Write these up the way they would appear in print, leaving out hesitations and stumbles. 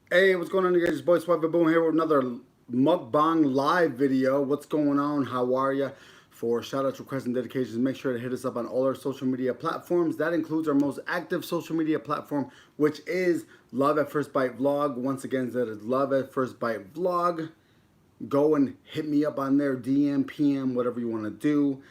Hey, what's going on, you guys? It's Boy Swiper Boom here with another Mukbang live video. What's going on? How are you? For shout outs, requests, and dedications, make sure to hit us up on all our social media platforms. That includes our most active social media platform, which is Love at First Bite Vlog. Once again, that is Love at First Bite Vlog. Go and hit me up on there, DM, PM, whatever you want to do.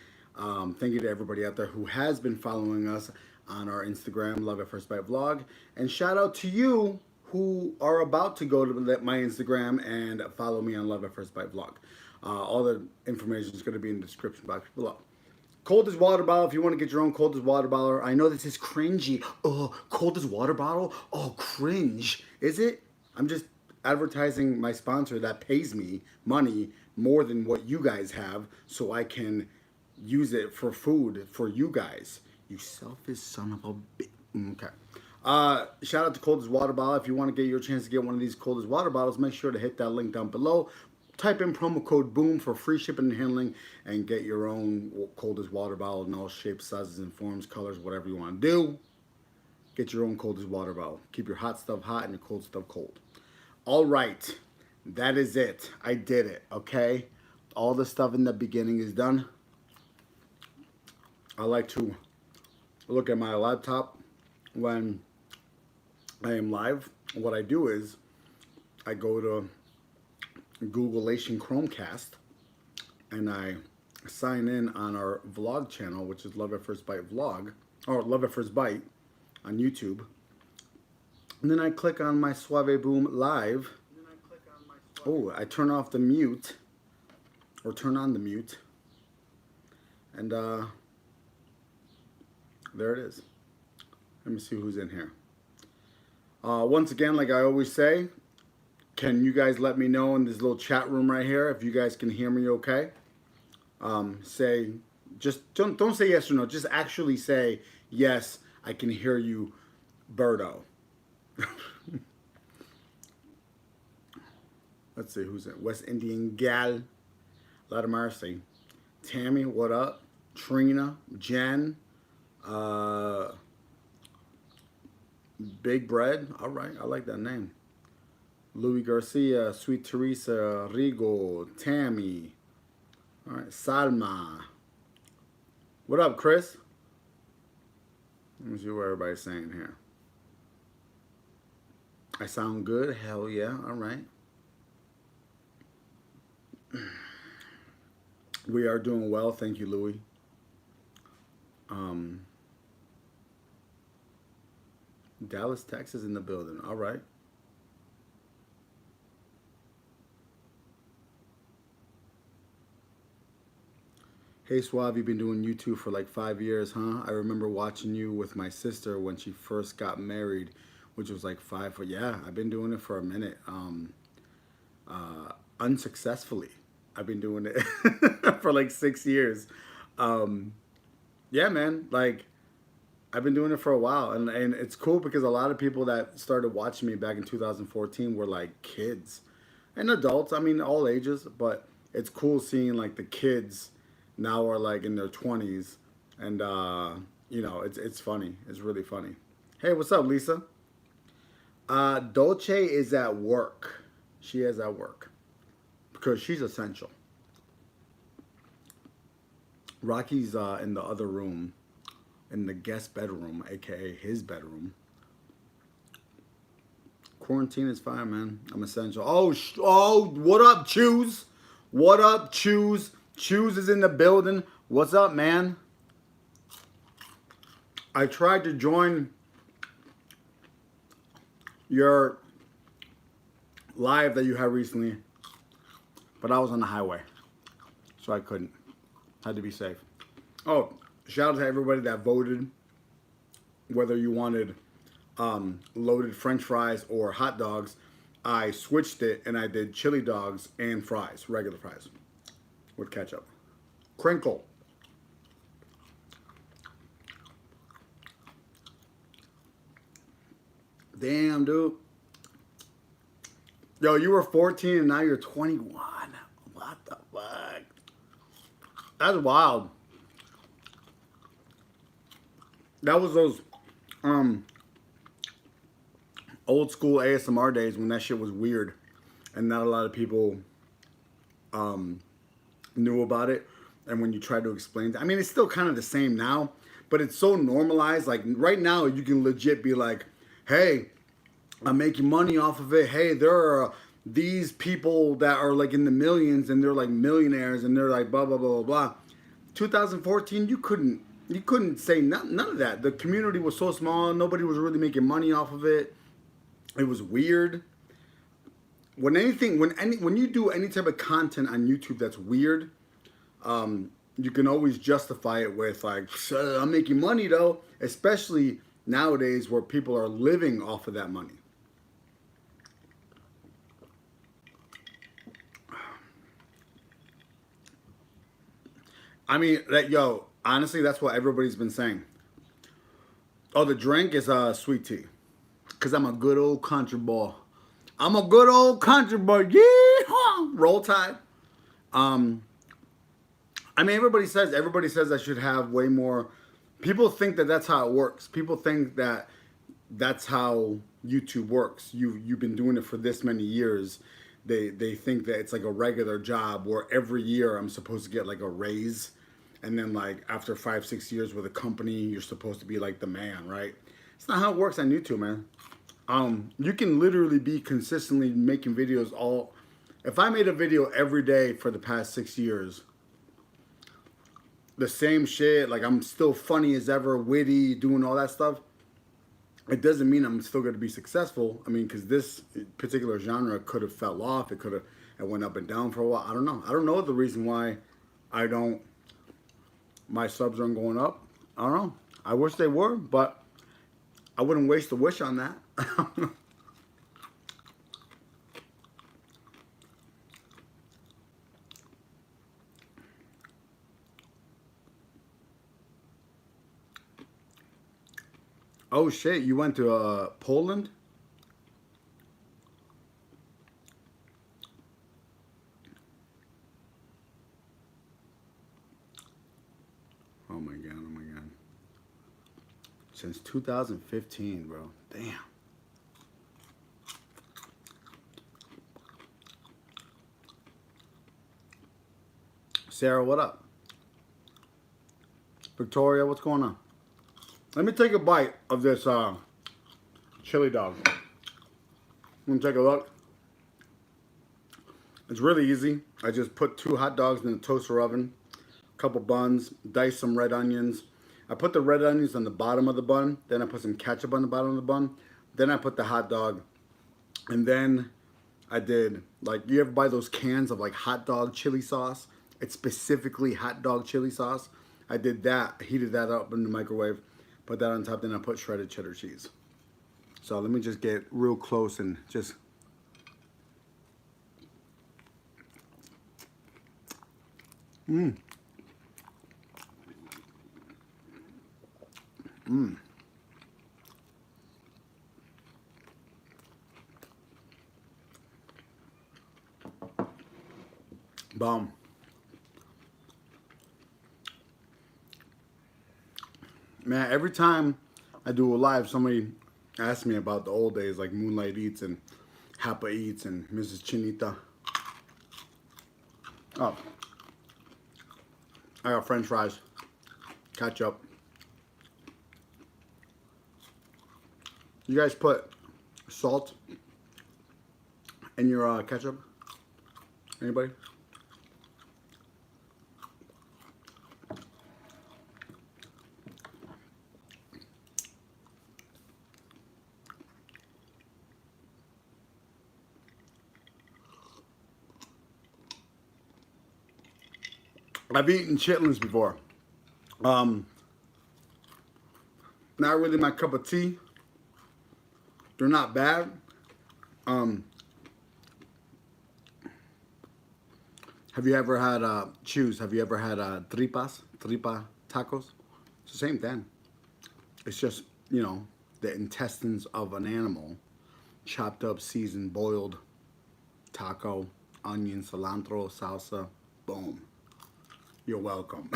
Thank you to everybody out there who has been following us on our Instagram, Love at First Bite Vlog. And shout out to you who are about to go to my Instagram and follow me on Love at First Bite Vlog. All the information is going to be in the description box below. Cold as water bottle. If you want to get your own cold as water bottle, I know this is cringy. Oh, cold as water bottle. Oh, cringe. Is it? I'm just advertising my sponsor that pays me money more than what you guys have, so I can use it for food for you guys. You selfish son of a bitch. Okay. Shout out to Cold as Water Bottle. If you want to get your chance to get one of these Cold as Water bottles, make sure to hit that link down below. Type in promo code BOOM for free shipping and handling and get your own Cold as Water bottle in all shapes, sizes, and forms, colors, whatever you want to do. Get your own Cold as Water bottle. Keep your hot stuff hot and your cold stuff cold. All right. That is it. I did it, okay? All the stuff in the beginning is done. I like to look at my laptop when I am live. What I do is I go to Googleation Chromecast and I sign in on our vlog channel, which is Love at First Bite Vlog, or Love at First Bite on YouTube. And then I click on my Suave Boom Live. Oh, I turn off the mute, or turn on the mute, and there it is. Let me see who's in here. Once again, like I always say, can you guys let me know in this little chat room right here if you guys can hear me okay? Say, just don't say yes or no. Just actually say, yes, I can hear you, Birdo. Let's see who's in. West Indian Gal, lot of mercy. Tammy, what up? Trina, Jen, Big Bread. All right, I like that name. Louis Garcia, Sweet Teresa, Rigo, Tammy. All right, Salma. What up, Chris? Let me see what everybody's saying here. I sound good? Hell yeah. All right. We are doing well. Thank you, Louis. Dallas, Texas in the building. All right. Hey Suave, you've been doing YouTube for like 5 years, huh? I remember watching you with my sister when she first got married, which was like 5. Yeah, I've been doing it for a minute. Unsuccessfully. I've been doing it for like 6 years. Yeah, man, like I've been doing it for a while, and it's cool because a lot of people that started watching me back in 2014 were like kids and adults. I mean, all ages, but it's cool seeing like the kids now are like in their 20s, and you know, it's funny. It's really funny. Hey, what's up, Lisa? Dolce is at work. She is at work because she's essential. Rocky's in the other room, in the guest bedroom, aka his bedroom. Quarantine is fine, man. I'm essential. Oh, what up, Choose? What up, Choose? Choose is in the building. What's up, man? I tried to join your live that you had recently, but I was on the highway, so I couldn't. Had to be safe. Oh, shout out to everybody that voted, whether you wanted loaded French fries or hot dogs. I switched it and I did chili dogs and fries, regular fries with ketchup. Crinkle. Damn, dude. Yo, you were 14 and now you're 21. What the fuck? That's wild. That was those old school ASMR days when that shit was weird and not a lot of people knew about it. And when you try to explain it, I mean, it's still kind of the same now, but it's so normalized. Like right now, you can legit be like, hey, I'm making money off of it. Hey, there are these people that are like in the millions and they're like millionaires and they're like blah, blah, blah, blah, blah. 2014, you couldn't say none of that. The community was so small. Nobody was really making money off of it. It was weird. When you do any type of content on YouTube that's weird, you can always justify it with like, I'm making money though, especially nowadays where people are living off of that money. I mean, honestly, that's what everybody's been saying. Oh, the drink is sweet tea. Because I'm a good old country boy. I'm a good old country boy. Yeehaw! Roll Tide. I mean, everybody says I should have way more. People think that that's how it works. People think that that's how YouTube works. You've been doing it for this many years. They think that it's like a regular job where every year I'm supposed to get like a raise. And then like after 5-6 years with a company, you're supposed to be like the man, right? It's not how it works on YouTube, man. You can literally be consistently making videos if I made a video every day for the past 6 years, the same shit, like I'm still funny as ever, witty, doing all that stuff, it doesn't mean I'm still going to be successful. I mean, because this particular genre could have fell off. It went up and down for a while. I don't know. I don't know the reason why my subs aren't going up. I don't know. I wish they were, but I wouldn't waste a wish on that. Oh shit, you went to Poland? Oh my god, oh my god. Since 2015, bro. Damn. Sarah, what up? Victoria, what's going on? Let me take a bite of this chili dog. Let me take a look. It's really easy. I just put 2 hot dogs in the toaster oven, a couple buns, dice some red onions. I put the red onions on the bottom of the bun, then I put some ketchup on the bottom of the bun, then I put the hot dog, and then I did, like, you ever buy those cans of like hot dog chili sauce? It's specifically hot dog chili sauce. I did that, heated that up in the microwave, put that on top, then I put shredded cheddar cheese. So let me just get real close and just... Mmm. Mmm. Bomb. Man, every time I do a live, somebody asks me about the old days, like Moonlight Eats and Hapa Eats and Mrs. Chinita. Oh. I got French fries, ketchup. You guys put salt in your ketchup? Anybody? I've eaten chitlins before. Not really my cup of tea. They're not bad. Have you ever had Have you ever had tripa tacos? It's the same thing. It's just, you know, the intestines of an animal, chopped up, seasoned, boiled, taco, onion, cilantro, salsa, boom. You're welcome.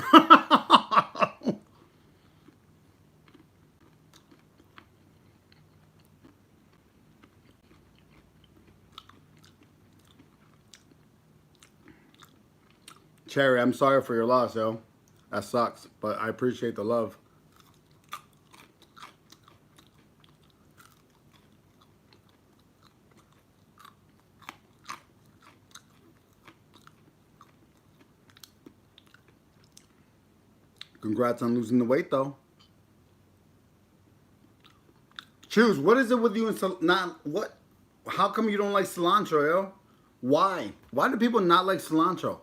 Cherry, I'm sorry for your loss, yo. That sucks, but I appreciate the love. Congrats on losing the weight, though. Choose. What is it with you and not what? How come you don't like cilantro, yo? Why? Why do people not like cilantro?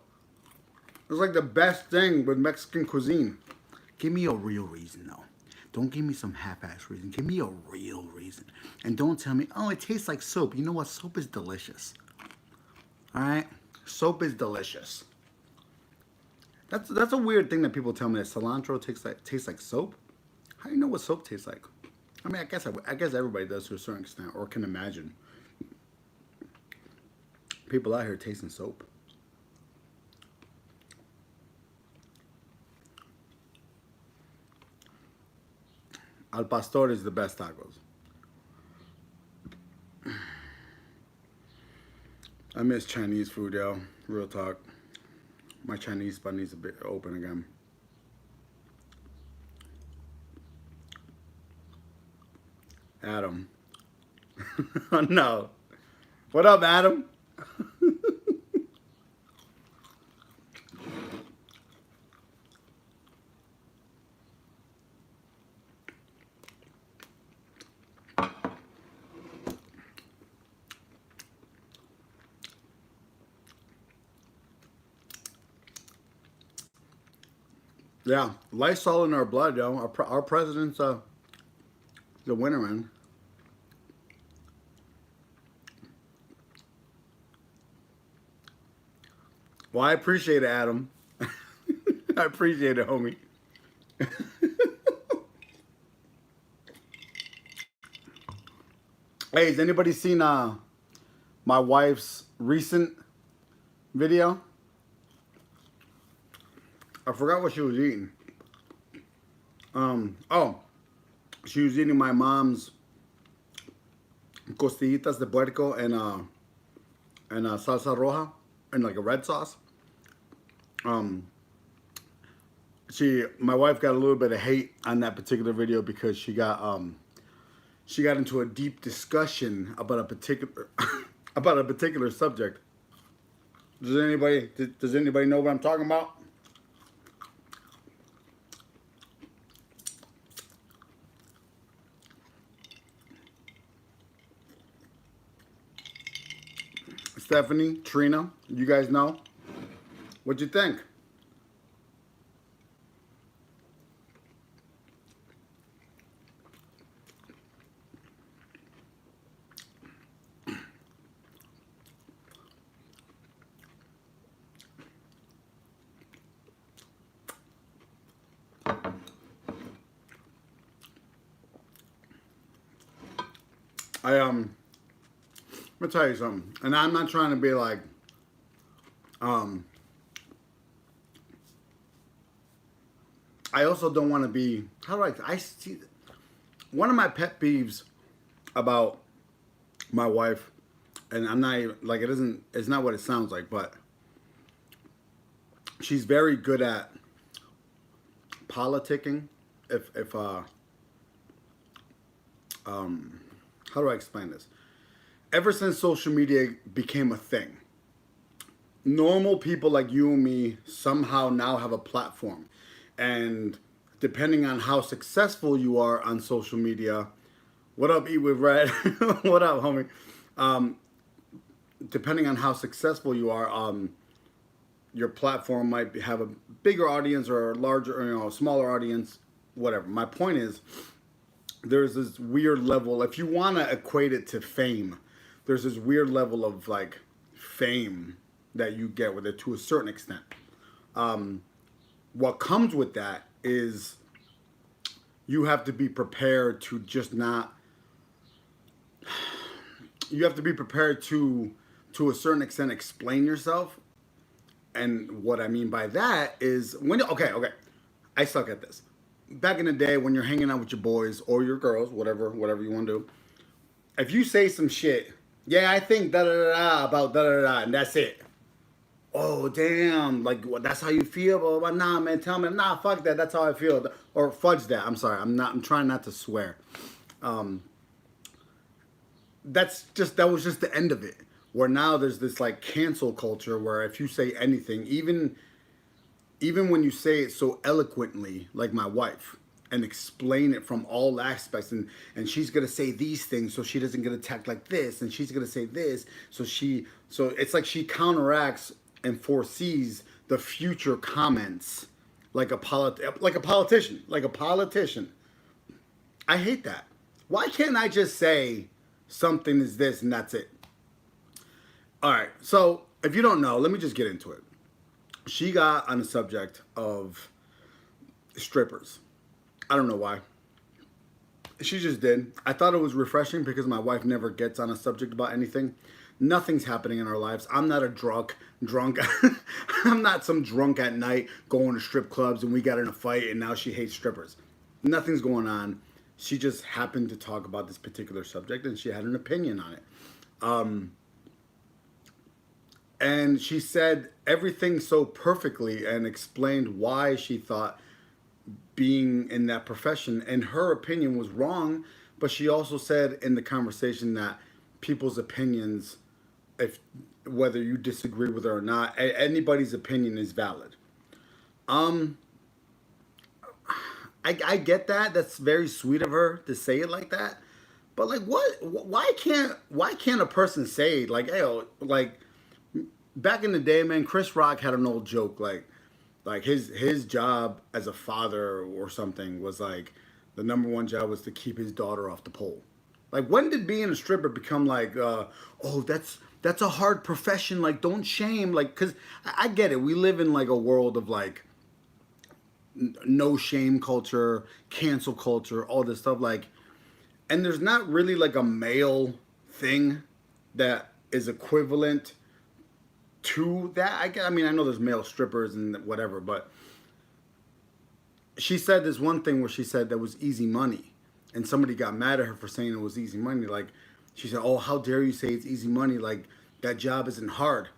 It's like the best thing with Mexican cuisine. Give me a real reason, though. Don't give me some half-ass reason. Give me a real reason. And don't tell me, oh, it tastes like soap. You know what? Soap is delicious. All right? Soap is delicious. That's a weird thing that people tell me, that cilantro tastes like soap. How do you know what soap tastes like? I mean, I guess everybody does to a certain extent, or can imagine. People out here tasting soap. Al pastor is the best tacos. I miss Chinese food, yo. Real talk. My Chinese spot needs to be open again. Adam. Oh, no. What up, Adam? Yeah, Lysol in our blood, yo. Our president's the winner, man. Well, I appreciate it, Adam. I appreciate it, homie. Hey, has anybody seen my wife's recent video? I forgot what she was eating. Oh, she was eating my mom's costillitas de puerco and salsa roja and like a red sauce. My wife got a little bit of hate on that particular video because she got into a deep discussion about a particular subject. Does anybody know what I'm talking about? Stephanie, Trina, you guys know? What'd you think? Let me tell you something, and I'm not trying to be like, I also don't want to be, I see, one of my pet peeves about my wife, and I'm not even, like, it's not what it sounds like, but she's very good at politicking, how do I explain this? Ever since social media became a thing, normal people like you and me somehow now have a platform. And depending on how successful you are on social media, what up, Eat with Red? What up, homie? Depending on how successful you are, your platform might have a bigger audience or a larger, or, smaller audience, whatever. My point is, there's this weird level, if you want to equate it to fame, there's this weird level of like fame that you get with it to a certain extent. What comes with that is you have to be prepared to just not, you have to be prepared to a certain extent explain yourself. And what I mean by that is okay, I suck at this. Back in the day when you're hanging out with your boys or your girls, whatever you want to do, if you say some shit, yeah, I think da da da da about da da da, and that's it. oh damn, like what, that's how you feel, blah, blah, blah. Nah, man, tell me, nah, fuck that, that's how I feel, or fudge that. I'm sorry, I'm trying not to swear. Um, that was just the end of it. Where now there's this like cancel culture where if you say anything, even when you say it so eloquently, like my wife, and explain it from all aspects, and she's gonna say these things so she doesn't get attacked like this, and she's gonna say this so it's like she counteracts and foresees the future comments like a politician. I hate that. Why can't I just say something is this and that's it? All right, so if you don't know, let me just get into it. She got on the subject of strippers. I don't know why. She just did. I thought it was refreshing because my wife never gets on a subject about anything. Nothing's happening in our lives. I'm not a drunk. I'm not some drunk at night going to strip clubs and we got in a fight and now she hates strippers. Nothing's going on. She just happened to talk about this particular subject and she had an opinion on it. And she said everything so perfectly and explained why she thought being in that profession and her opinion was wrong, but she also said in the conversation that people's opinions, if whether you disagree with it or not, anybody's opinion is valid. Um, I get that. That's very sweet of her to say it like that. But like, what? Why can't a person say like, hey, like back in the day, man, Chris Rock had an old joke like his job as a father or something was like the number one job was to keep his daughter off the pole. Like when did being a stripper become like oh that's a hard profession, like don't shame, like because I get it, we live in like a world of like no shame culture, cancel culture, all this stuff, like, and there's not really like a male thing that is equivalent to that. I mean, I know there's male strippers and whatever, but she said this one thing where she said that was easy money, and somebody got mad at her for saying it was easy money. Like, she said, "Oh, how dare you say it's easy money? Like, that job isn't hard."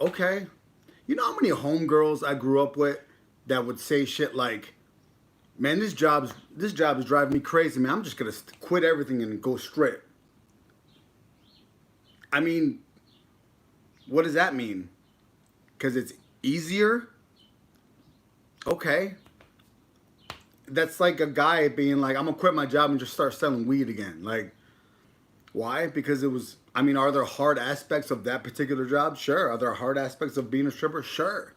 Okay, you know how many homegirls I grew up with that would say shit like, "Man, this job is driving me crazy, man. I'm just gonna quit everything and go straight." I mean, what does that mean? Because it's easier? Okay. That's like a guy being like, I'm going to quit my job and just start selling weed again. Like, why? Because it was, I mean, are there hard aspects of that particular job? Sure. Are there hard aspects of being a stripper? Sure.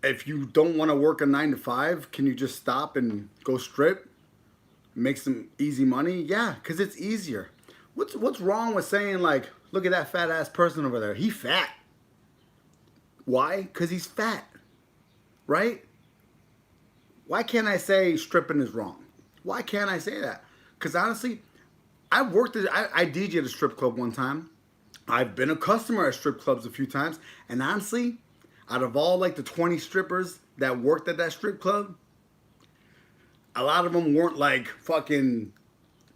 If you don't want to work a 9 to 5, can you just stop and go strip? Make some easy money? Yeah, because it's easier. What's wrong with saying like, look at that fat ass person over there. He fat. Why? Because he's fat. Right? Why can't I say stripping is wrong? Why can't I say that? Because honestly, I DJed at a strip club one time. I've been a customer at strip clubs a few times. And honestly, out of all like the 20 strippers that worked at that strip club, a lot of them weren't like fucking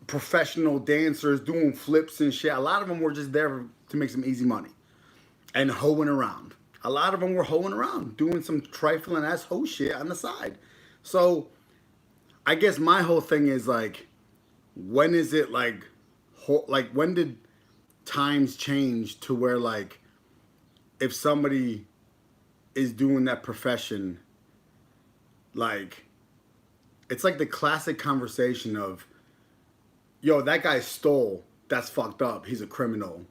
professional dancers doing flips and shit. A lot of them were just there to make some easy money and hoeing around. A lot of them were hoeing around, doing some trifling ass hoe shit on the side. So I guess my whole thing is like, when is it like when did times change to where like if somebody is doing that profession, like it's like the classic conversation of, yo, that guy stole. That's fucked up. He's a criminal.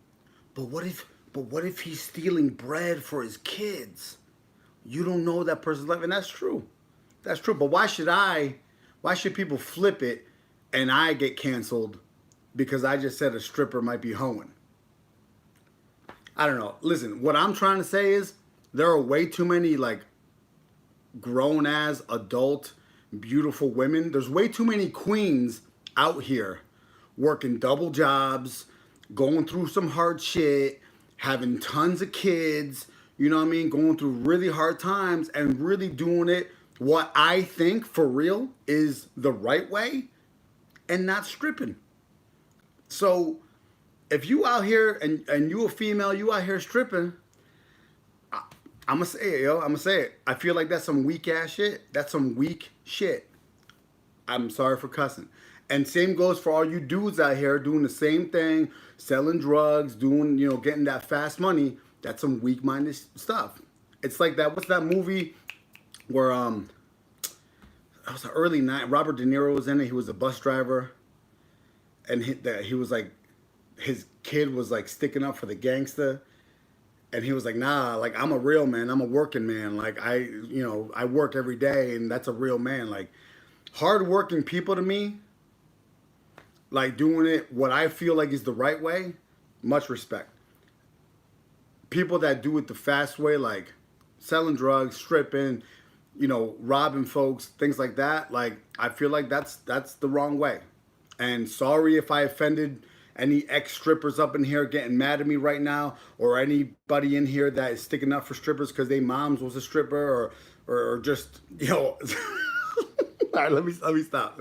But what if he's stealing bread for his kids? You don't know that person's life, and that's true. That's true. But why should people flip it and I get canceled because I just said a stripper might be hoeing? I don't know. Listen, what I'm trying to say is there are way too many like grown ass adult beautiful women. There's way too many queens out here working double jobs, going through some hard shit, having tons of kids, you know what I mean, going through really hard times and really doing it what I think for real is the right way and not stripping. So if you out here and you a female, you out here stripping, I'm gonna say it, yo. I'm gonna say it. I feel like that's some weak ass shit. That's some weak shit. I'm sorry for cussing. And same goes for all you dudes out here doing the same thing, selling drugs, doing, getting that fast money. That's some weak-minded stuff. It's like that. What's that movie where it was the early night. Robert De Niro was in it. He was a bus driver, and he was like, his kid was like sticking up for the gangster, and he was like, nah, like I'm a real man. I'm a working man. Like I work every day, and that's a real man. Like hardworking people to me, like doing it what I feel like is the right way, much respect. People that do it the fast way, like selling drugs, stripping, robbing folks, things like that, like I feel like that's the wrong way. And sorry if I offended any ex-strippers up in here getting mad at me right now, or anybody in here that is sticking up for strippers because their moms was a stripper, or just all right, let me stop.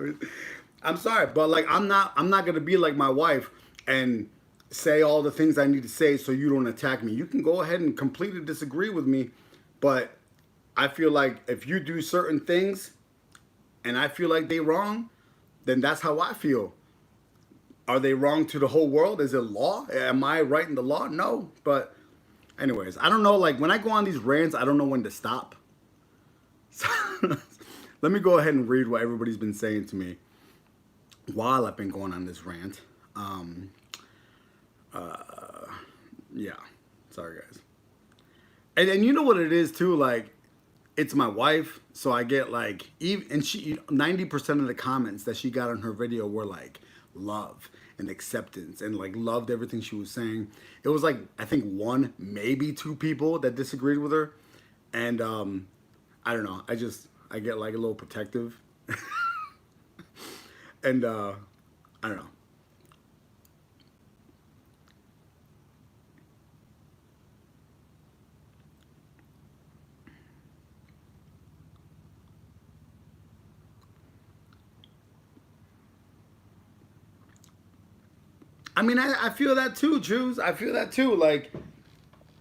I'm sorry, but like I'm not gonna be like my wife and say all the things I need to say so you don't attack me. You can go ahead and completely disagree with me, but I feel like if you do certain things and I feel like they wrong, then that's how I feel. Are they wrong to the whole world? Is it law? Am I writing the law? No. But anyways, I don't know. Like when I go on these rants, I don't know when to stop. So, let me go ahead and read what everybody's been saying to me while I've been going on this rant. Yeah. Sorry, guys. And you know what it is too? Like, it's my wife, so I get like, and she 90% of the comments that she got on her video were like love and acceptance, and like loved everything she was saying. It was like I think one, maybe two people that disagreed with her, and I don't know. I get like a little protective, and I don't know. I mean, I feel that too, Jews. I feel that too. Like,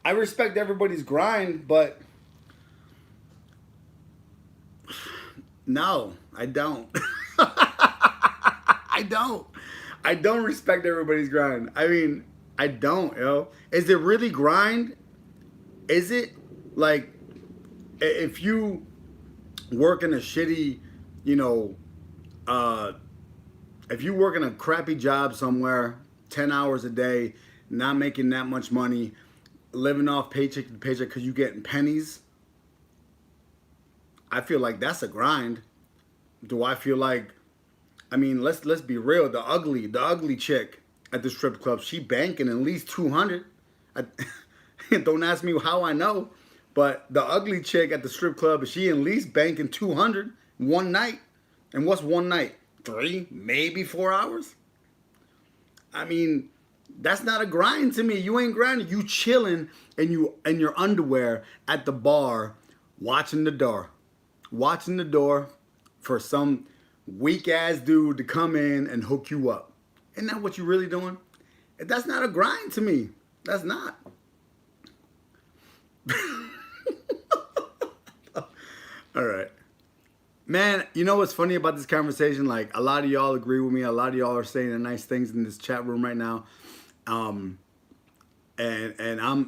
I respect everybody's grind, but no, I don't. I don't. I don't respect everybody's grind. I mean, I don't, yo. Is it really grind? Is it? Like, if you work in a shitty, you know, if you work in a crappy job somewhere, 10 hours a day, not making that much money, living off paycheck to paycheck because you getting pennies, I feel like that's a grind. Do I feel like, I mean, let's be real, the ugly chick at the strip club, she banking at least 200. Don't ask me how I know, but the ugly chick at the strip club, she at least banking 200 one night. And what's one night? 3, maybe 4 hours? I mean, that's not a grind to me. You ain't grinding. You chilling in your underwear at the bar, watching the door for some weak ass dude to come in and hook you up. Isn't that what you really doing? That's not a grind to me. That's not. All right. Man, you know what's funny about this conversation? Like, a lot of y'all agree with me. A lot of y'all are saying the nice things in this chat room right now. And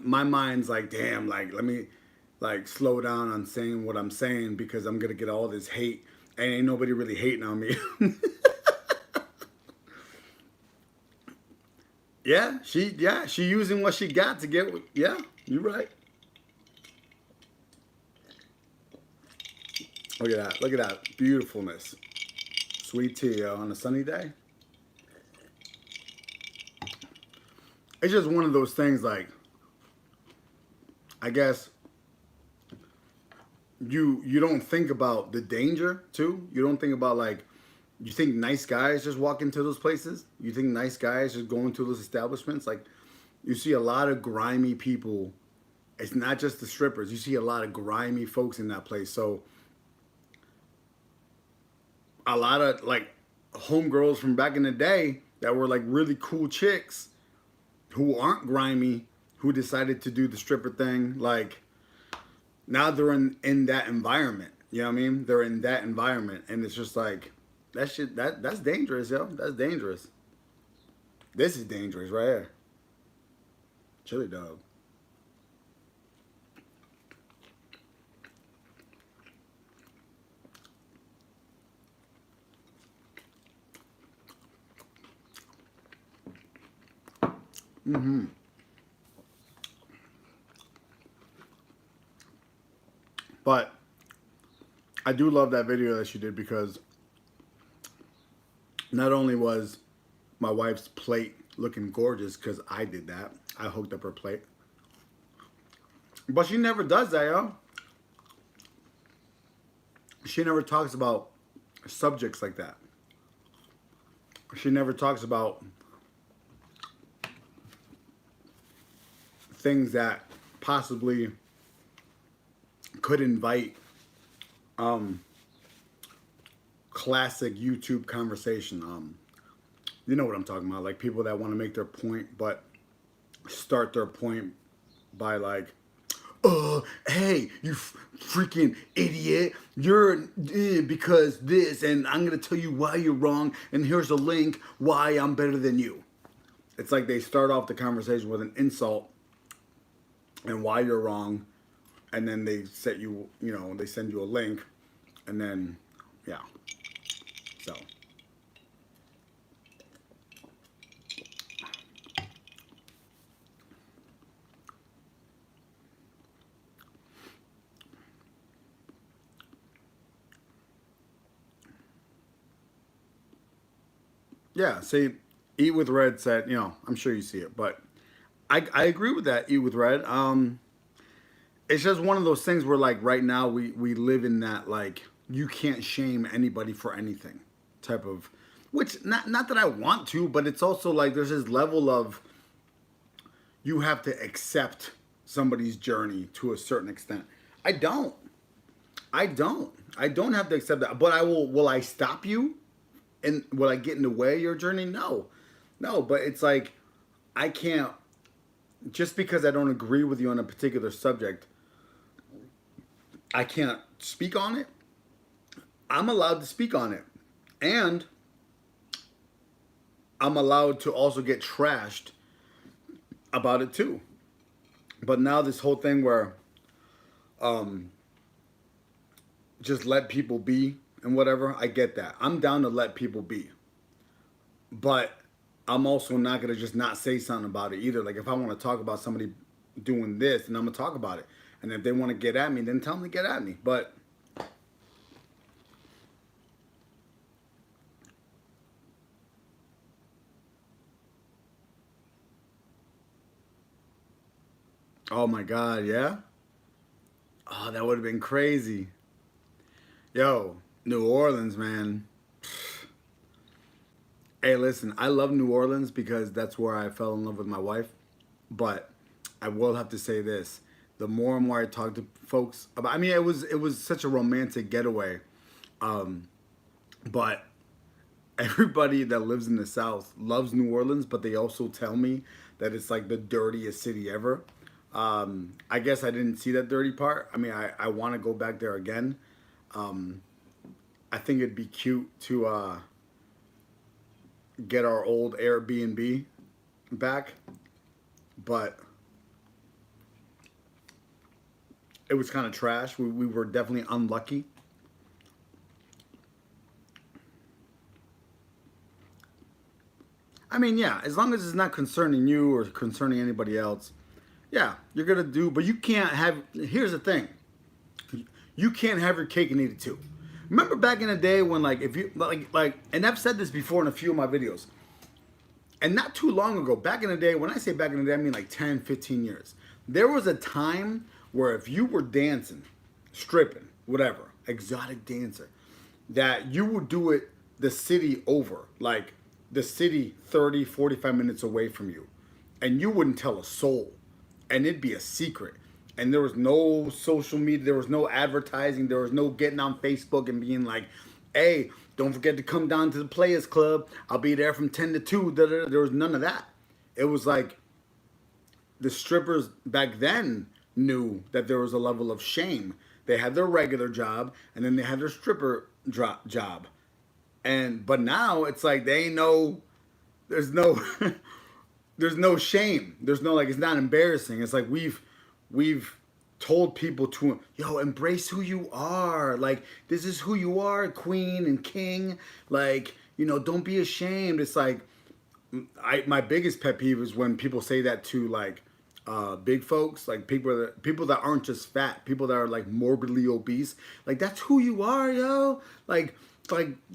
my mind's like, damn, like, let me like slow down on saying what I'm saying because I'm gonna get all this hate and ain't nobody really hating on me. she using what she got to get. Yeah, you're right. Look at that beautifulness. Sweet tea on a sunny day. It's just one of those things, like, I guess you don't think about the danger too. You don't think about, like, you think nice guys just walk into those places. You think nice guys just go into those establishments. Like, you see a lot of grimy people. It's not just the strippers. You see a lot of grimy folks in that place. So a lot of like homegirls from back in the day that were like really cool chicks who aren't grimy, who decided to do the stripper thing, like, Now they're in that environment. You know what I mean? They're in that environment, and it's just like that shit. That's dangerous, yo. That's dangerous. This is dangerous right here. Chili dog. Mm-hmm. But I do love that video that she did because not only was my wife's plate looking gorgeous because I did that, I hooked up her plate, but she never does that, yo. She never talks about subjects like that. She never talks about things that possibly could invite classic YouTube conversation. You know what I'm talking about, like people that want to make their point but start their point by like, hey, you freaking idiot, you're because this, and I'm gonna tell you why you're wrong, and here's a link why I'm better than you. It's like they start off the conversation with an insult and why you're wrong, and then they set you, you know, they send you a link, and then, yeah. So. Yeah, see, Eat with Red said, you know, I'm sure you see it, but I agree with that, Eat with Red. It's just one of those things where like right now we live in that like you can't shame anybody for anything type of, which not that I want to, but it's also like there's this level of you have to accept somebody's journey to a certain extent. I don't. I don't have to accept that. But I will I stop you? And will I get in the way of your journey? No. No, but it's like I can't, just because I don't agree with you on a particular subject, I can't speak on it. I'm allowed to speak on it. And I'm allowed to also get trashed about it too. But now this whole thing where just let people be and whatever, I get that. I'm down to let people be. But I'm also not going to just not say something about it either. Like if I want to talk about somebody doing this, then I'm going to talk about it. And if they want to get at me, then tell them to get at me. But oh my God, yeah? Oh, that would have been crazy. Yo, New Orleans, man. Hey, listen, I love New Orleans because that's where I fell in love with my wife. But I will have to say this: the more and more I talk to folks about, I mean, it was such a romantic getaway, but everybody that lives in the South loves New Orleans, but they also tell me that it's like the dirtiest city ever. I guess I didn't see that dirty part. I mean, I want to go back there again. I think it'd be cute to get our old Airbnb back, but it was kind of trash. We were definitely unlucky. I mean, yeah, as long as it's not concerning you or concerning anybody else, yeah, you're gonna do. But you can't have. Here's the thing: you can't have your cake and eat it too. Remember back in the day when, like, if you like, and I've said this before in a few of my videos, and not too long ago, back in the day, when I say back in the day, I mean like 10, 15 years. There was a time where if you were dancing, stripping, whatever, exotic dancer, that you would do it the city over, like the city 30, 45 minutes away from you. And you wouldn't tell a soul. And it'd be a secret. And there was no social media, there was no advertising, there was no getting on Facebook and being like, hey, don't forget to come down to the Players Club. I'll be there from 10 to 2. There was none of that. It was like the strippers back then knew that there was a level of shame. They had their regular job, and then they had their stripper job. And but now it's like they ain't no, there's no there's no shame. There's no, like, it's not embarrassing. It's like we've told people to, yo, embrace who you are. Like, this is who you are, queen and king. Like, don't be ashamed. It's like, my biggest pet peeve is when people say that to, like, big folks, like people that aren't just fat, people that are like morbidly obese. Like, that's who you are, yo. Like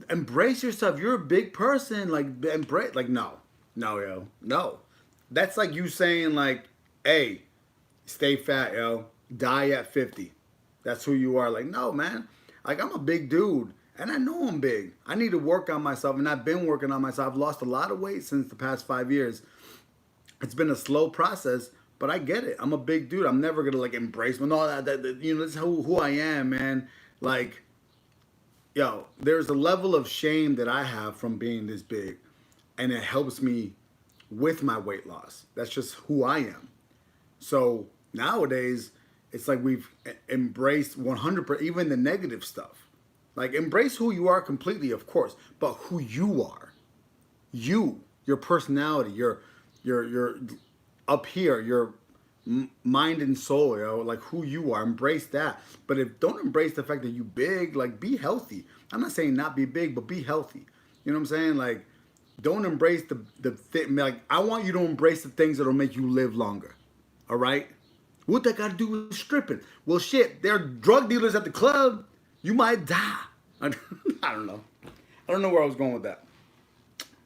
embrace yourself. You're a big person. Like, embrace. Like, no, yo, no. That's like you saying, like, hey, stay fat, yo. Die at 50. That's who you are. Like, no, man. Like, I'm a big dude, and I know I'm big. I need to work on myself, and I've been working on myself. I've lost a lot of weight since the past 5 years. It's been a slow process, but I get it. I'm a big dude. I'm never gonna, like, embrace me. No, that this is who I am, man. Like, yo, there's a level of shame that I have from being this big, and it helps me with my weight loss. That's just who I am. So nowadays, it's like we've embraced 100%, even the negative stuff. Like, embrace who you are completely, of course, but who you are, your personality, your up here, your mind and soul, like who you are. Embrace that. But don't embrace the fact that you big. Like, be healthy. I'm not saying not be big, but be healthy. You know what I'm saying? Like, don't embrace the like, I want you to embrace the things that'll make you live longer. All right? What that got to do with stripping? Well, shit, there are drug dealers at the club. You might die. I don't know. I don't know where I was going with that.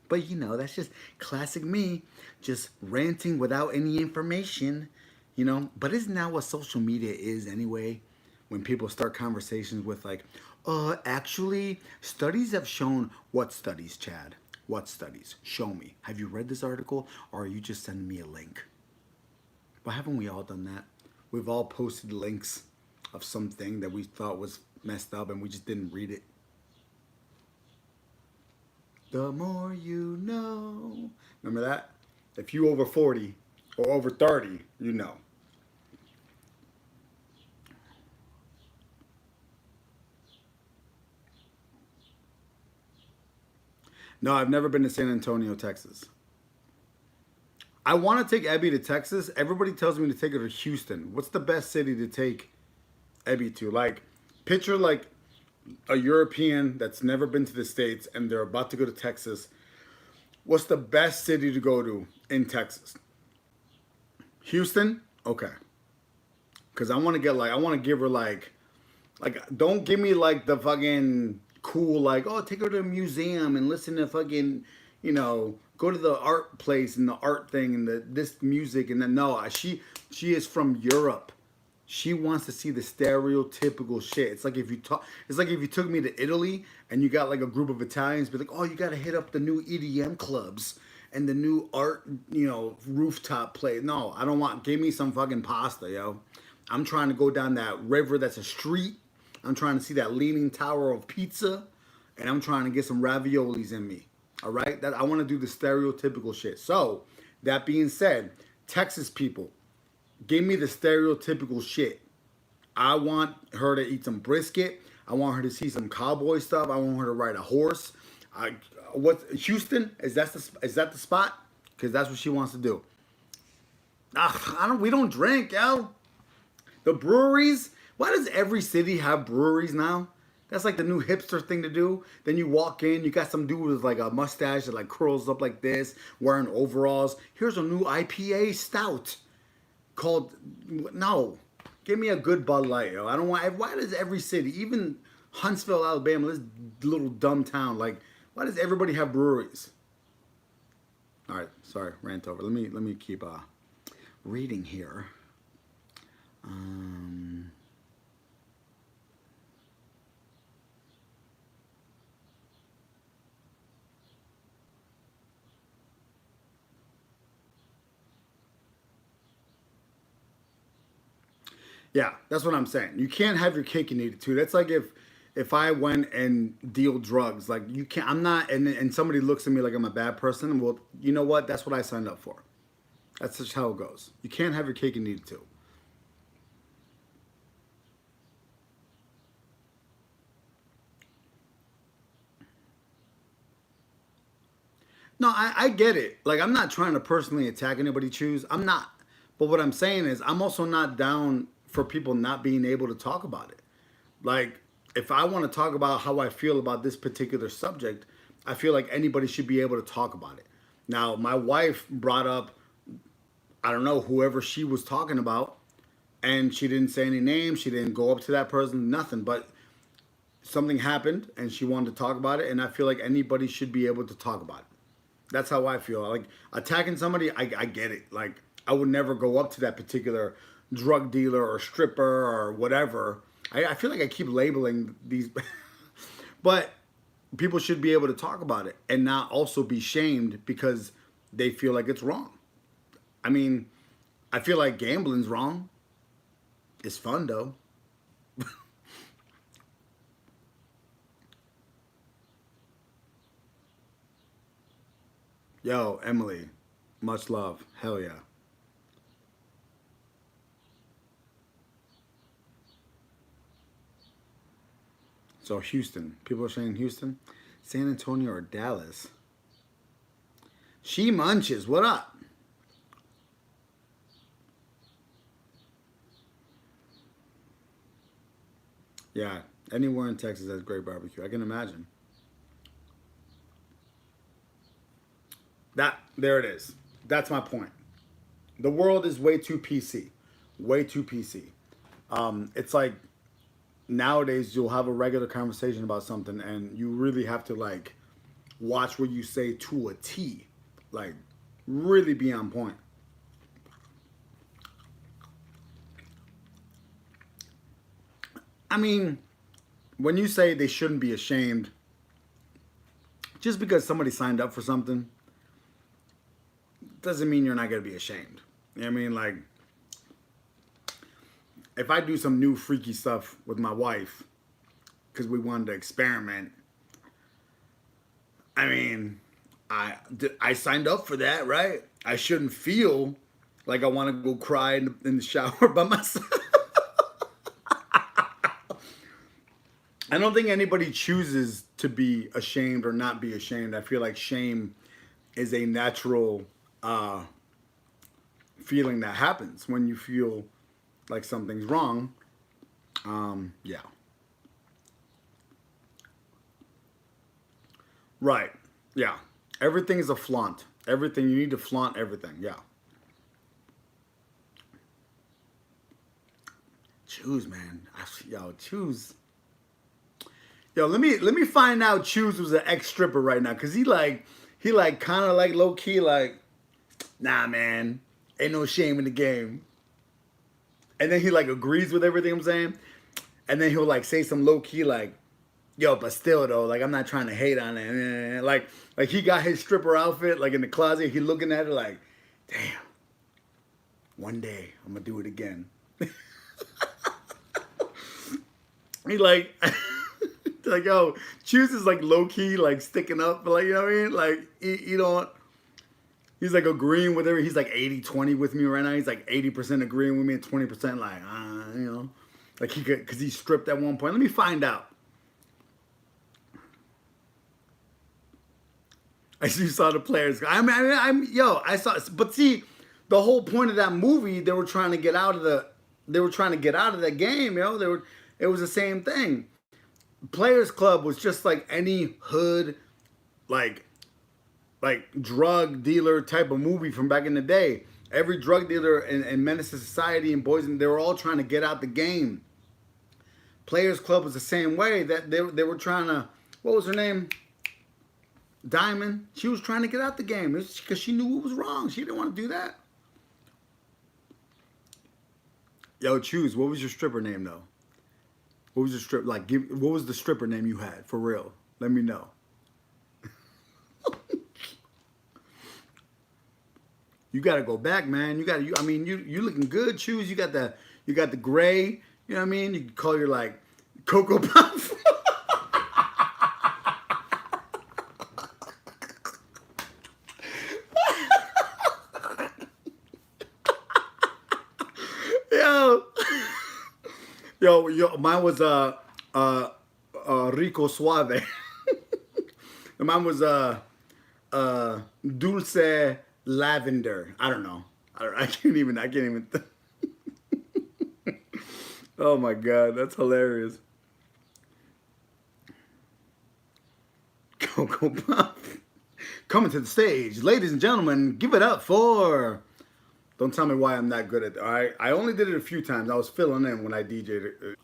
But, that's just classic me, just ranting without any information, But isn't that what social media is anyway? When people start conversations with, like, actually, studies have shown. What studies, Chad? What studies? Show me. Have you read this article, or are you just sending me a link? But haven't we all done that? We've all posted links of something that we thought was messed up, and we just didn't read it. The more you know. Remember that? If you over 40 or over 30, you know. No, I've never been to San Antonio, Texas. I want to take Abby to Texas. Everybody tells me to take her to Houston. What's the best city to take Abby to? Like, picture, like, a European that's never been to the States and they're about to go to Texas. What's the best city to go to in Texas? Houston? Okay. Because I want to get, like, I want to give her, like, don't give me, like, the fucking cool, like, oh, take her to a museum and listen to fucking, go to the art place and the art thing and this music. And then, no, she is from Europe. She wants to see the stereotypical shit. It's like if you took me to Italy and you got, like, a group of Italians, be like, oh, you got to hit up the new EDM clubs and the new art, rooftop play. No, I don't want. Give me some fucking pasta, yo. I'm trying to go down that river that's a street. I'm trying to see that leaning tower of pizza, and I'm trying to get some raviolis in me. All right, I want to do the stereotypical shit. So, that being said, Texas people, give me the stereotypical shit. I want her to eat some brisket. I want her to see some cowboy stuff. I want her to ride a horse. Houston? Is that the spot? Because that's what she wants to do. We don't drink, yo. The breweries. Why does every city have breweries now? That's like the new hipster thing to do. Then you walk in, you got some dude with, like, a mustache that, like, curls up like this, wearing overalls. Here's a new IPA stout called, no, give me a good Bud Light, yo. I don't want, why does every city, even Huntsville, Alabama, this little dumb town, like, why does everybody have breweries? All right, sorry, rant over. Let me keep reading here. Yeah, that's what I'm saying. You can't have your cake and eat it too. That's like if I went and deal drugs, like, you can't. I'm not, and somebody looks at me like I'm a bad person. Well, you know what? That's what I signed up for. That's just how it goes. You can't have your cake and eat it too. No, I get it. Like, I'm not trying to personally attack anybody, choose. I'm not. But what I'm saying is, I'm also not down for people not being able to talk about it. Like, if I want to talk about how I feel about this particular subject, I feel like anybody should be able to talk about it. Now, my wife brought up, I don't know, whoever she was talking about, and she didn't say any names. She didn't go up to that person, nothing. But something happened, and she wanted to talk about it, and I feel like anybody should be able to talk about it. That's how I feel. Like, attacking somebody, I get it. Like, I would never go up to that particular drug dealer or stripper or whatever. I feel like I keep labeling these, but people should be able to talk about it and not also be shamed because they feel like it's wrong. I mean, I feel like gambling's wrong. It's fun though. Yo, Emily, much love. Hell yeah. So Houston, people are saying Houston, San Antonio, or Dallas. She munches. What up? Yeah, anywhere in Texas has great barbecue. I can imagine. That there it is. That's my point. The world is way too PC, way too PC. It's like nowadays you'll have a regular conversation about something, and you really have to like watch what you say to a T, like really be on point. I mean, when you say they shouldn't be ashamed, just because somebody signed up for something doesn't mean you're not gonna be ashamed. You know what I mean? Like, if I do some new freaky stuff with my wife because we wanted to experiment, I mean, I signed up for that, right? I shouldn't feel like I want to go cry in the shower by myself. I don't think anybody chooses to be ashamed or not be ashamed. I feel like shame is a natural uh, feeling that happens when you feel like something's wrong. Yeah. Right. Yeah. Everything is a flaunt. Everything, you need to flaunt everything. Yeah. Choose, man. Yo, choose. Yo, let me find out Choose was an ex stripper right now, cause he like kind of like low key like, nah, man, ain't no shame in the game. And then he like agrees with everything I'm saying, and then he'll like say some low key like, yo, but still though, like I'm not trying to hate on it. Like he got his stripper outfit like in the closet. He looking at it like, damn, one day I'm gonna do it again. He like. Like, yo, Choose is like low key, like sticking up, but like, you know what I mean? Like, you don't, he's like agreeing with her. He's like 80-20 with me right now. He's like 80% agreeing with me and 20% like, you know, like he could, cause he stripped at one point. Let me find out. I see you saw the players. Yo, I saw, but see, the whole point of that movie, they were trying to get out of they were trying to get out of that game, yo. It was the same thing. Players Club was just like any hood, like drug dealer type of movie from back in the day. Every drug dealer and Menace to Society and Boys, and they were all trying to get out the game. Players Club was the same way. That they were trying to, what was her name? Diamond. She was trying to get out the game because she knew what was wrong. She didn't want to do that. Yo, Choose. What was your stripper name though? What was the what was the stripper name you had for real? Let me know. You gotta go back, man. I mean, you looking good. Choose. You got the gray. You know what I mean? You can call your like Cocoa Puff. Yo, mine was Rico Suave. Mine was dulce lavender. I don't know. I can't even. Oh my God, that's hilarious. Cocoa Puff. Coming to the stage. Ladies and gentlemen, give it up for... Don't tell me why I'm that good at it. I only did it a few times. I was filling in when I DJ'd it.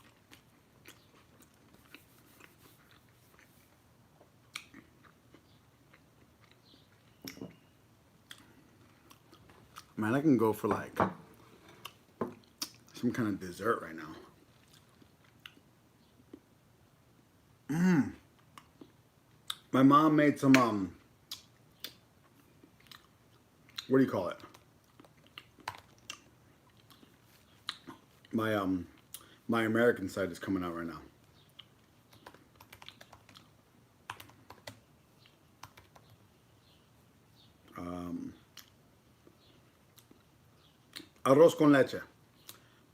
Man, I can go for like some kind of dessert right now. My mom made some, what do you call it? My American side is coming out right now. Arroz con leche.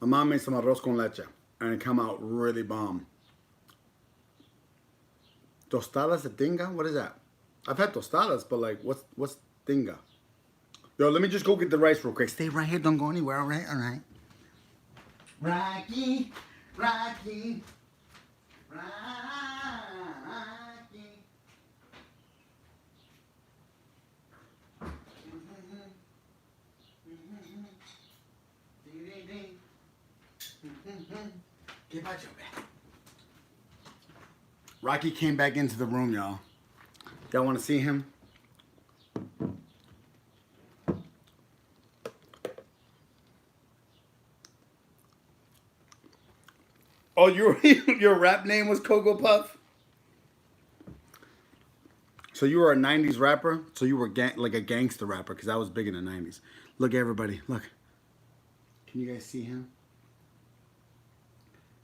My mom made some arroz con leche, and it came out really bomb. Tostadas de tinga? What is that? I've had tostadas, but like, what's tinga? Yo, let me just go get the rice real quick. Stay right here. Don't go anywhere. All right, all right. Rocky, Rocky, Rocky. Get back your back. Rocky came back into the room, y'all. Y'all want to see him? Oh, your rap name was Cocoa Puff? So you were a 90s rapper? So you were like a gangster rapper, because I was big in the 90s. Look, everybody, look. Can you guys see him?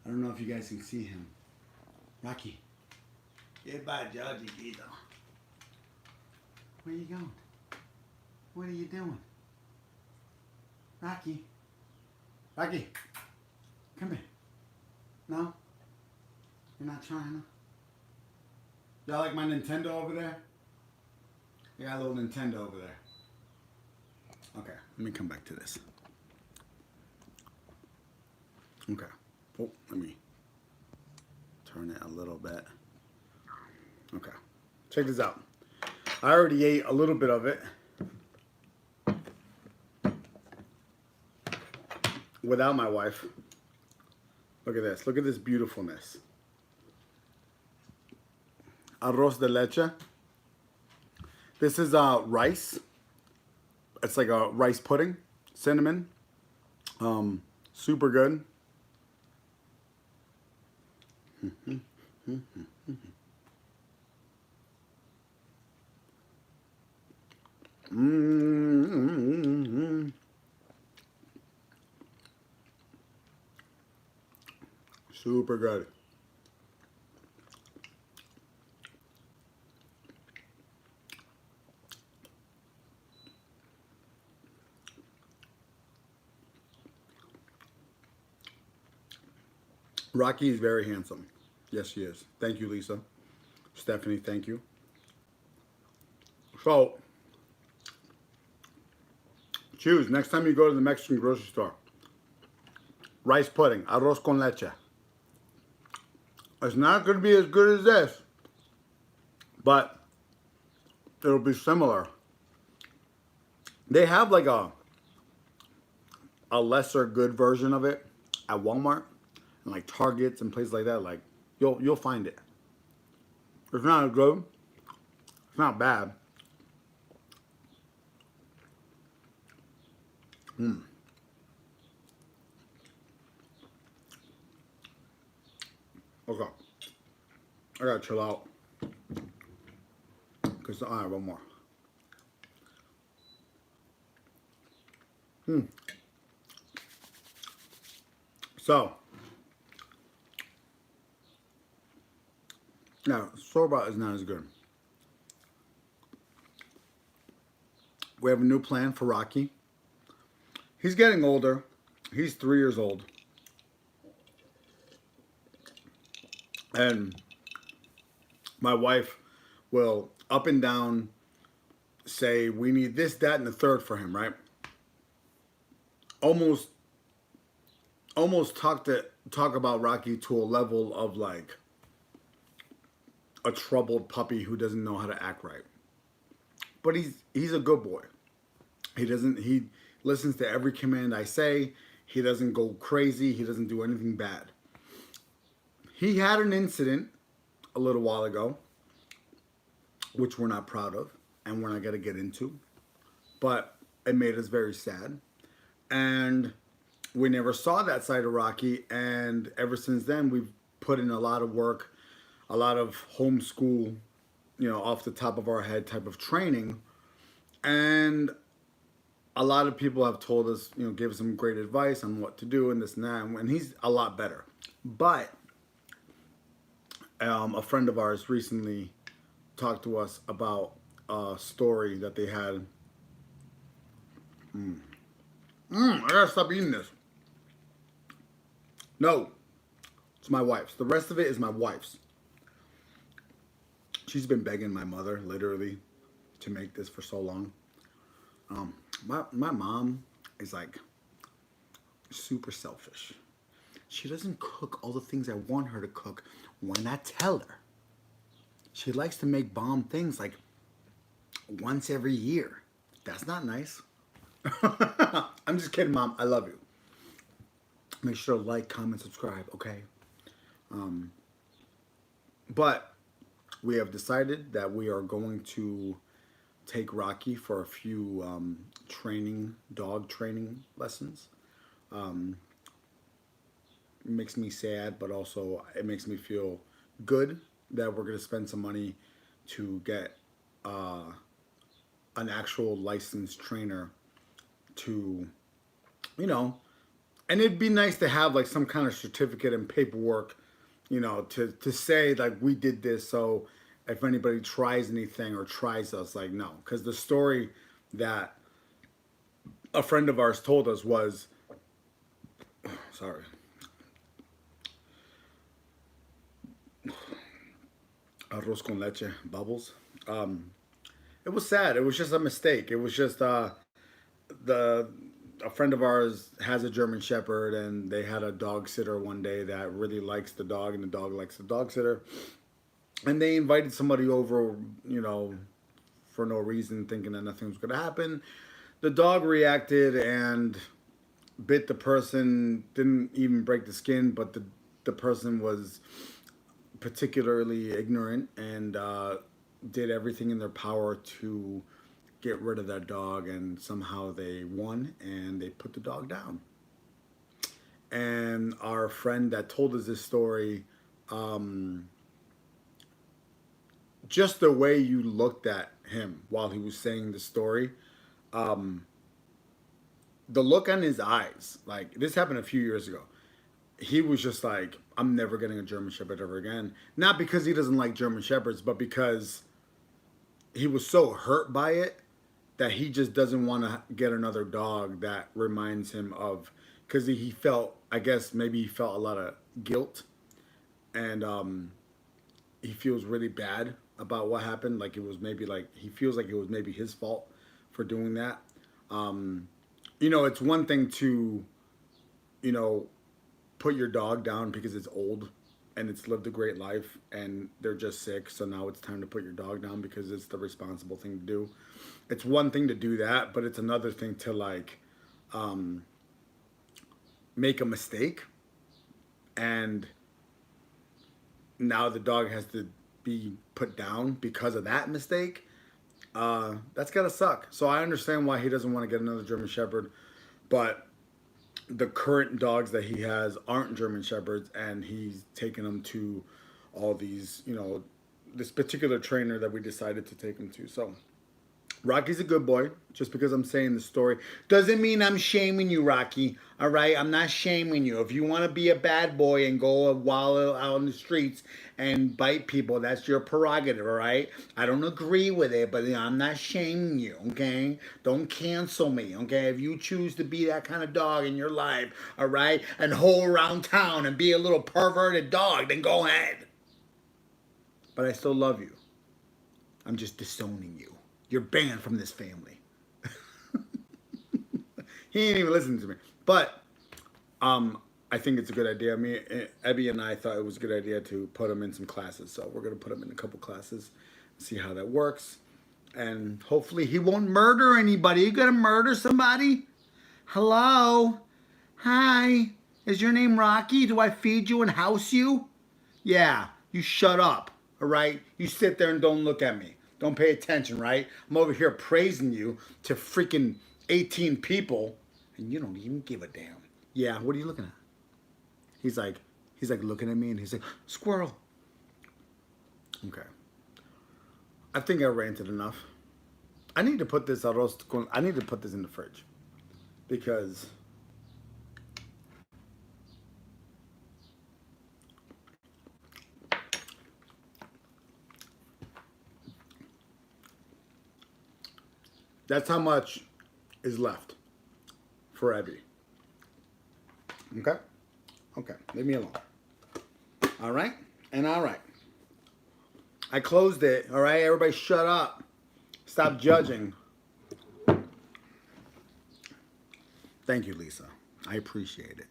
I don't know if you guys can see him. Rocky. Get by, Georgie. Where you going? What are you doing? Rocky. Rocky. Come here. No? You're not trying to? Y'all like my Nintendo over there? I got a little Nintendo over there. Okay, let me come back to this. Okay. Oh, let me turn it a little bit. Okay. Check this out. I already ate a little bit of it without my wife. Look at this. Look at this beautifulness. Arroz de leche. This is rice. It's like a rice pudding. Cinnamon. Super good. Super good. Rocky is very handsome. Yes, he is. Thank you, Lisa. Stephanie, thank you. So, choose. Next time you go to the Mexican grocery store. Rice pudding, arroz con leche. It's not going to be as good as this, but it'll be similar. They have like a lesser good version of it at Walmart and like Targets and places like that. Like you'll find it. It's not good. It's not bad. Okay. I gotta chill out. Cause all right, one more. So now store-bought is not as good. We have a new plan for Rocky. He's getting older. He's 3 years old. And my wife will up and down say we need this, that, and the third for him, right? Almost, almost talk about Rocky to a level of like a troubled puppy who doesn't know how to act right. But he's a good boy. He listens to every command I say. He doesn't go crazy. He doesn't do anything bad. He had an incident a little while ago, which we're not proud of and we're not going to get into, but it made us very sad. And we never saw that side of Rocky. And ever since then, we've put in a lot of work, a lot of homeschool, off the top of our head type of training. And a lot of people have told us, give us some great advice on what to do and this and that. And he's a lot better. But a friend of ours recently talked to us about a story that they had. I gotta stop eating this. No, it's my wife's. The rest of it is my wife's. She's been begging my mother, literally, to make this for so long. My mom is like super selfish. She doesn't cook all the things I want her to cook when I tell her. She likes to make bomb things like once every year. That's not nice. I'm just kidding, Mom. I love you. Make sure to like, comment, subscribe, okay? But we have decided that we are going to take Rocky for a few dog training lessons. It makes me sad, but also it makes me feel good that we're going to spend some money to get an actual licensed trainer to, and it'd be nice to have like some kind of certificate and paperwork, to say like we did this. So if anybody tries anything or tries us, like, no, because the story that a friend of ours told us was, sorry, arroz con leche, bubbles. It was sad. It was just a mistake. It was just a friend of ours has a German Shepherd, and they had a dog sitter one day that really likes the dog, and the dog likes the dog sitter. And they invited somebody over, for no reason, thinking that nothing was going to happen. The dog reacted and bit the person, didn't even break the skin, but the person was particularly ignorant and did everything in their power to get rid of that dog, and somehow they won and they put the dog down. And our friend that told us this story, just the way you looked at him while he was saying the story, the look on his eyes, like, this happened a few years ago. He was just like, I'm never getting a German Shepherd ever again. Not because he doesn't like German Shepherds, but because he was so hurt by it that he just doesn't want to get another dog that reminds him of, because he felt, I guess maybe he felt a lot of guilt, and he feels really bad about what happened. Like, it was maybe like, he feels like it was maybe his fault for doing that. It's one thing to, put your dog down because it's old and it's lived a great life and they're just sick, so now it's time to put your dog down because it's the responsible thing to do. It's one thing to do that, but it's another thing to like make a mistake and now the dog has to be put down because of that mistake. That's gotta suck. So I understand why he doesn't want to get another German Shepherd, but the current dogs that he has aren't German Shepherds, and he's taken them to all these, this particular trainer that we decided to take him to. So Rocky's a good boy. Just because I'm saying the story doesn't mean I'm shaming you, Rocky. All right? I'm not shaming you. If you want to be a bad boy and go wild out in the streets and bite people, that's your prerogative, all right? I don't agree with it, but I'm not shaming you, okay? Don't cancel me, okay? If you choose to be that kind of dog in your life, all right, and hole around town and be a little perverted dog, then go ahead. But I still love you. I'm just disowning you. You're banned from this family. He ain't even listening to me. But I think it's a good idea. Me, Ebby and I thought it was a good idea to put him in some classes. So we're going to put him in a couple classes, see how that works. And hopefully he won't murder anybody. You going to murder somebody? Hello? Hi. Is your name Rocky? Do I feed you and house you? Yeah, you shut up, all right? You sit there and don't look at me. Don't pay attention, right? I'm over here praising you to freaking 18 people, and you don't even give a damn. Yeah, what are you looking at? He's like looking at me, and he's like, squirrel. Okay. I think I ranted enough. I need to put this I need to put this in the fridge because that's how much is left for Abby. Okay? Okay, leave me alone. All right? And all right. I closed it. All right? Everybody shut up. Stop judging. Thank you, Lisa. I appreciate it.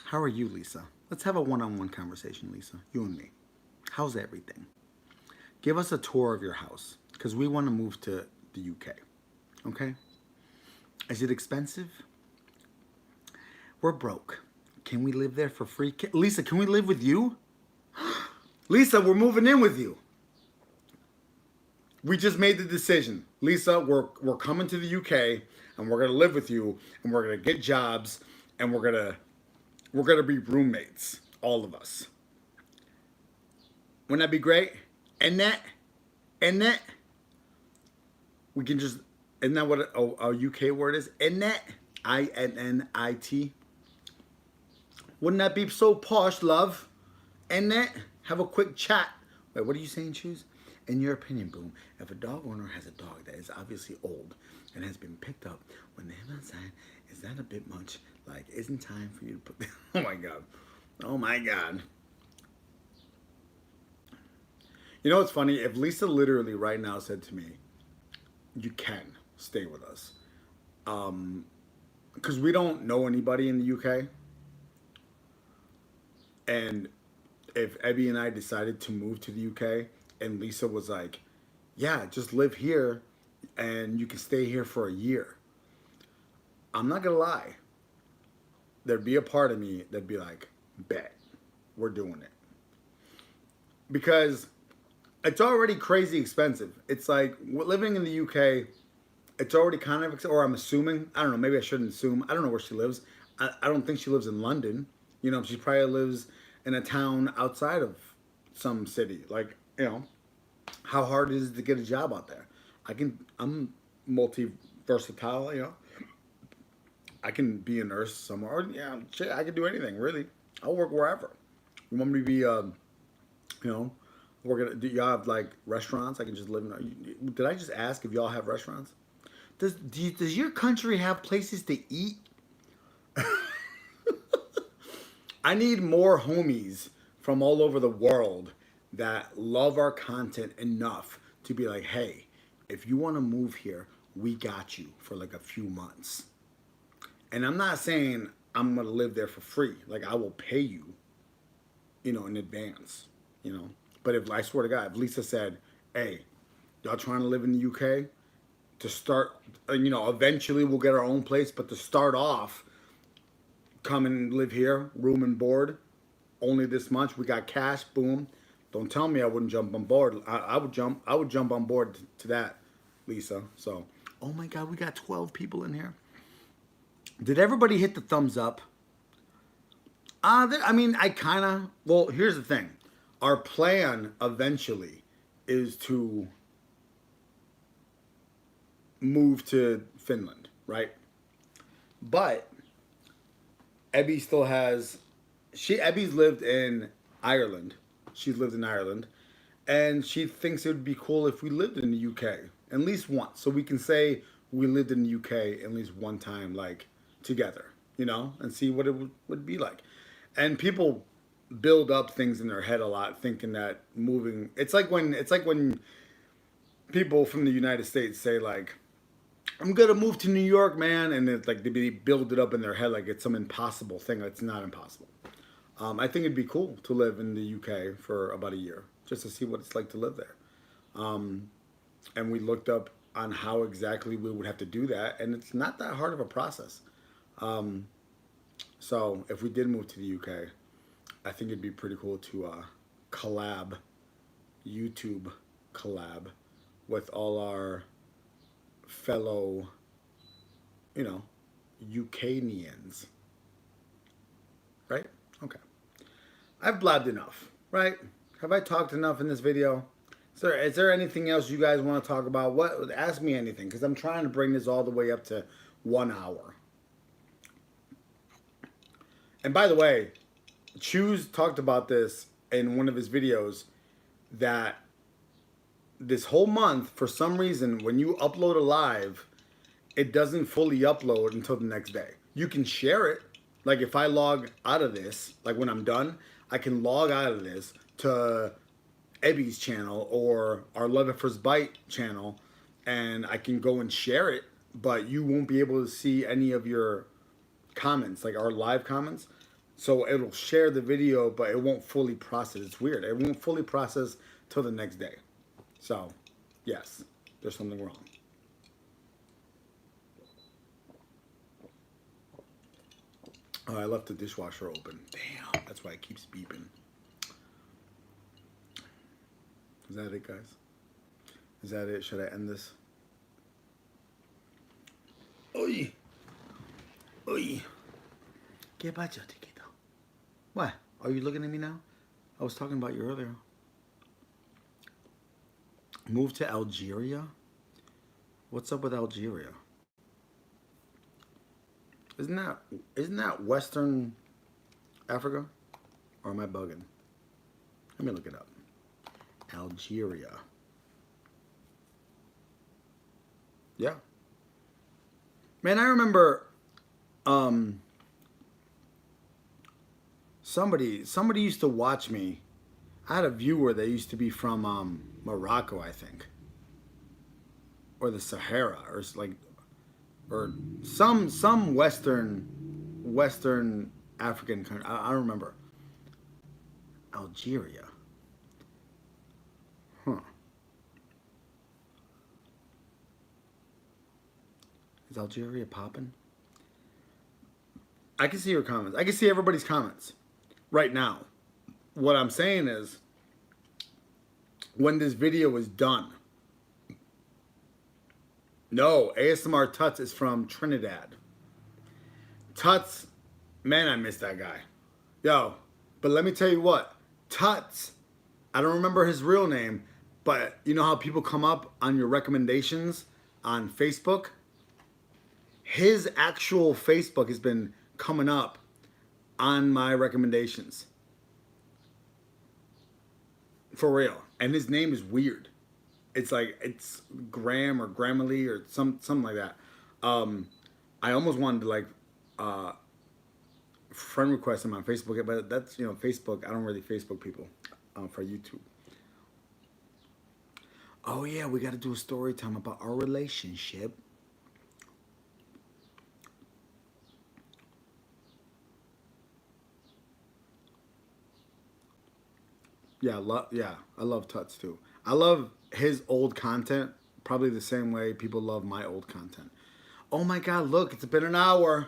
How are you, Lisa? Let's have a one-on-one conversation, Lisa. You and me. How's everything? Give us a tour of your house because we want to move to the UK. Okay? Is it expensive? We're broke. Can we live there for free? Lisa, can we live with you? Lisa, we're moving in with you. We just made the decision. Lisa, we're coming to the UK and we're gonna live with you and we're gonna get jobs and we're gonna be roommates, all of us. Wouldn't that be great? And that we can just, isn't that what a UK word is? Innit? I-N-N-I-T. Wouldn't that be so posh, love? Innit? Have a quick chat. Wait, what are you saying, Shoes? In your opinion, Boom, if a dog owner has a dog that is obviously old and has been picked up when they have outside, is that a bit much? Like, isn't time for you to put... Oh, my God. Oh, my God. You know what's funny? If Lisa literally right now said to me, you can stay with us. Because we don't know anybody in the UK. And if Ebby and I decided to move to the UK and Lisa was like, yeah, just live here and you can stay here for a year. I'm not going to lie. There'd be a part of me that'd be like, bet, we're doing it. Because it's already crazy expensive. It's like living in the UK, it's already kind of, or I'm assuming, I don't know, maybe I shouldn't assume. I don't know where she lives. I don't think she lives in London. You know, she probably lives in a town outside of some city. Like, you know, how hard is it to get a job out there? I'm multi-versatile, you know. I can be a nurse somewhere. Or, yeah, shit, I can do anything, really. I'll work wherever. You want me to be, you know, do y'all have, like, restaurants? I can just live in... Did I just ask if y'all have restaurants? Does your country have places to eat? I need more homies from all over the world that love our content enough to be like, hey, if you want to move here, we got you for like a few months. And I'm not saying I'm going to live there for free. Like, I will pay you, you know, in advance, you know. But if, I swear to God, if Lisa said, hey, y'all trying to live in the UK? To start, you know, eventually we'll get our own place, but to start off, come and live here, room and board, only this much. We got cash, boom. Don't tell me I wouldn't jump on board. I would jump on board to that, Lisa. So, oh my God, we got 12 people in here. Did everybody hit the thumbs up? I mean, well, here's the thing. Our plan eventually is to move to Finland, right? But Ebby still has, Ebby's lived in Ireland. She's lived in Ireland. And she thinks it would be cool if we lived in the UK at least once. So we can say we lived in the UK at least one time, like, together, you know, and see what it would be like. And people build up things in their head a lot, thinking that moving, it's like when people from the United States say like, I'm gonna move to New York, man, and it's like they build it up in their head like it's some impossible thing. It's not impossible. I think it'd be cool to live in the UK for about a year just to see what it's like to live there. And we looked up on how exactly we would have to do that, and it's not that hard of a process. So if we did move to the UK, I think it'd be pretty cool to collab, YouTube collab, with all our fellow, you know, UKnians. Right? Okay. I've blabbed enough, right? Have I talked enough in this video? Is there anything else you guys want to talk about? What? Ask me anything, because I'm trying to bring this all the way up to 1 hour. And by the way, Choose talked about this in one of his videos, that this whole month, for some reason, when you upload a live, it doesn't fully upload until the next day. You can share it. Like if I log out of this, like when I'm done, I can log out of this to Ebby's channel or our Love at First Bite channel, and I can go and share it, but you won't be able to see any of your comments, like our live comments. So it'll share the video, but it won't fully process. It's weird. It won't fully process till the next day. So, yes, there's something wrong. Oh, I left the dishwasher open. Damn, that's why it keeps beeping. Is that it, guys? Is that it? Should I end this? Oy. Oy. ¿Qué pasa, chiquito? What? Are you looking at me now? I was talking about you earlier. Move to Algeria? What's up with Algeria? Isn't that Western Africa? Or am I bugging? Let me look it up. Algeria. Yeah. Man, I remember somebody used to watch me. I had a viewer that used to be from Morocco, I think, or the Sahara, or like, or some Western African country. I don't remember. Algeria. Huh. Is Algeria popping? I can see your comments. I can see everybody's comments right now. What I'm saying is, when this video is done, no, ASMR Tuts is from Trinidad. Tuts, man, I miss that guy. Yo, but let me tell you what, Tuts, I don't remember his real name, but you know how people come up on your recommendations on Facebook? His actual Facebook has been coming up on my recommendations. For real. And his name is weird. It's like, it's Graham or Grammarly or something like that. I almost wanted to like friend request him on Facebook, but that's, you know, Facebook. I don't really Facebook people for YouTube. Oh yeah, we got to do a story time about our relationship. Yeah, I love Tuts too. I love his old content, probably the same way people love my old content. Oh my God, look, it's been an hour.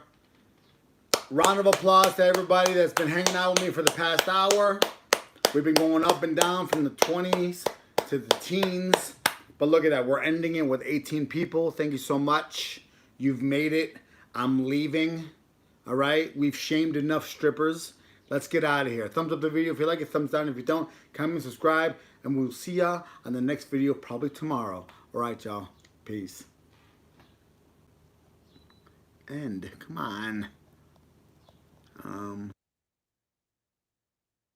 Round of applause to everybody that's been hanging out with me for the past hour. We've been going up and down from the 20s to the teens. But look at that, we're ending it with 18 people. Thank you so much. You've made it. I'm leaving. All right, we've shamed enough strippers. Let's get out of here. Thumbs up the video if you like it. Thumbs down if you don't. Comment, subscribe, and we'll see y'all on the next video, probably tomorrow. All right, y'all. Peace. End. Come on.